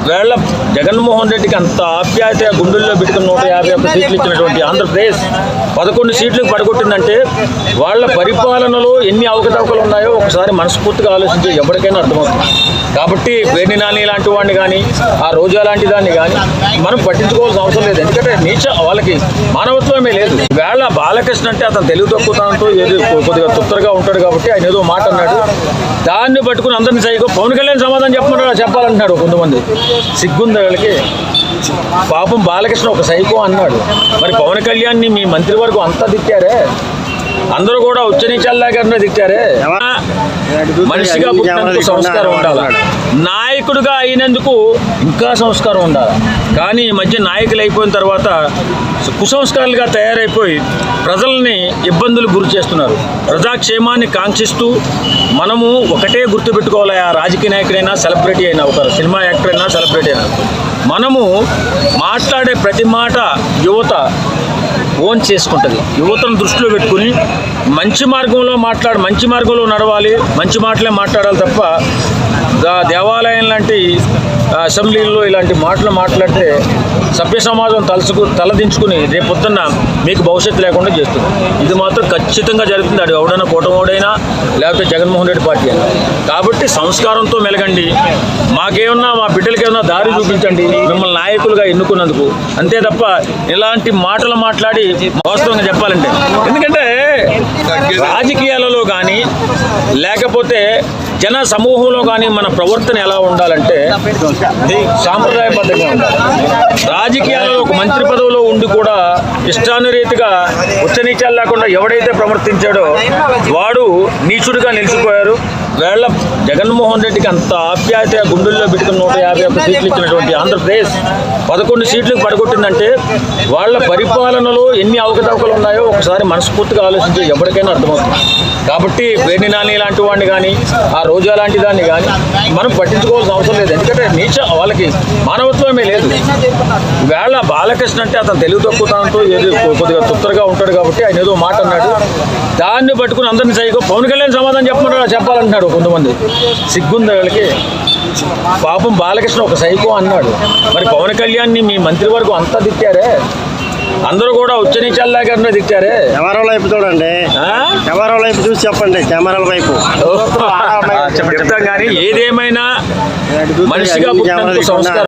వేళ జగన్మోహన్ రెడ్డికి అంత ఆప్యాయత గుండెల్లో పెట్టుకుని 151 సీట్లు ఇచ్చినటువంటి ఆంధ్రప్రదేశ్ 11 సీట్లకు పడగొట్టిందంటే వాళ్ళ పరిపాలనలో ఎన్ని అవకతవకలు ఉన్నాయో ఒకసారి మనస్ఫూర్తిగా ఆలోచించి ఎవరికైనా అర్థమవుతుంది. కాబట్టి వేణి నాని లాంటి వాడిని కానీ ఆ రోజా లాంటి దాన్ని కానీ మనం పట్టించుకోవాల్సిన అవసరం లేదు. ఎందుకంటే వాళ్ళకి మానవత్వమే లేదు. వేళ బాలకృష్ణ అంటే అతను తెలుగు తక్కువతనంతో ఏదో కొద్దిగా తుత్తరగా ఉంటాడు కాబట్టి ఆయన ఏదో మాట అన్నాడు, దాన్ని పట్టుకుని అందరినీ సైకో పవన్ కళ్యాణ్ సమాధానం చెప్పాలంటున్నాడు కొంతమంది. సిగ్గుంది వాళ్ళకి. పాపం బాలకృష్ణ ఒక సైకో అన్నాడు, మరి పవన్ కళ్యాణ్ని మీ మంత్రివర్గం అంతా తిట్టారే, అందరూ కూడా ఉచ్చనీచాల్లాగానే తిట్టారే. మనిషిగా పుట్టినందుకు సంస్కారం ఉండాలి, నాయకుడిగా అయినందుకు ఇంకా సంస్కారం ఉండాలి. కానీ ఈ మధ్య నాయకులు అయిపోయిన తర్వాత కుసంస్కారాలుగా తయారైపోయి ప్రజల్ని ఇబ్బందులు గురి చేస్తున్నారు. ప్రజాక్షేమాన్ని కాంక్షిస్తూ మనము ఒకటే గుర్తుపెట్టుకోవాలి, ఆ రాజకీయ నాయకుడైనా సెలబ్రిటీ అయినా ఒక సినిమా యాక్టర్ అయినా సెలబ్రిటీ అయినా మనము మాట్లాడే ప్రతి మాట యువత ఓన్ చేసుకుంటుంది. యువతను దృష్టిలో పెట్టుకుని మంచి మార్గంలో నడవాలి, మంచి మాటలే మాట్లాడాలి తప్ప దేవాలయం లాంటి అసెంబ్లీల్లో ఇలాంటి మాటలు మాట్లాడితే సభ్య సమాజం తలదించుకుని రేపొద్దున్న మీకు భవిష్యత్తు లేకుండా చేస్తుంది. ఇది మాత్రం ఖచ్చితంగా జరుగుతుంది. అది ఎవడైనా కూటమోడైనా లేకపోతే జగన్మోహన్ రెడ్డి పార్టీ అయినా. కాబట్టి సంస్కారంతో మెలగండి, మాకేమన్నా మా బిడ్డలకి ఏమన్నా దారి చూపించండి మిమ్మల్ని నాయకులుగా ఎన్నుకున్నందుకు, అంతే తప్ప ఇలాంటి మాటలు మాట్లాడి వాస్తవంగా చెప్పాలంటే. ఎందుకంటే రాజకీయాలలో కానీ లేకపోతే జన సమూహంలో కానీ మన ప్రవర్తన ఎలా ఉండాలంటే సాంప్రదాయబద్ధంగా ఉండాలి. రాజకీయాలలో ఒక మంత్రి పదవిలో ఉండి కూడా ఇష్టానురీతిగా ఉచ్చనీచాలు లేకుండా ఎవడైతే ప్రవర్తించాడో వాడు నీచుడిగా నిలిచిపోయారు. వేళ జగన్మోహన్ రెడ్డికి అంత ఆప్యాయత గుండెల్లో పెట్టుకుని 151 సీట్లు ఇచ్చినటువంటి ఆంధ్రప్రదేశ్ 11 సీట్లకు పడగొట్టిందంటే వాళ్ళ పరిపాలనలో ఎన్ని అవకతవకలు ఉన్నాయో ఒకసారి మనస్ఫూర్తిగా ఆలోచించి ఎవరికైనా అర్థమవుతుంది. కాబట్టి వేణి నాని లాంటి వాడిని కానీ ఆ రోజా లాంటి దాన్ని కానీ మనం పట్టించుకోవాల్సిన అవసరం లేదు. ఎందుకంటే వాళ్ళకి మానవత్వమే లేదు. వేళ బాలకృష్ణ అంటే అతను తెలుగు తక్కువతనంతో ఏదో కొద్దిగా తుత్తరగా ఉంటాడు కాబట్టి ఆయన ఏదో మాట అన్నాడు, దాన్ని పట్టుకుని అందరినీ సైకో పవన్ కళ్యాణ్ సమాధానం చెప్పాలంటున్నాడు కొంతమంది. సిగ్గుంది వాళ్ళకి. పాపం బాలకృష్ణ ఒక సైకో అన్నాడు, మరి పవన్ కళ్యాణ్ని మీ మంత్రివర్గం అంతా తిట్టారే, అందరూ కూడా ఉచ్చనీచాల్లాగానే తిట్టారే. కెమెరా వైపు చూడండి, కెమెరా వైపు చూసి చెప్పండి, కెమెరాల వైపు చెప్తాం. కానీ ఏదేమైనా మనిషిగా పుట్టినందుకు సంస్కారం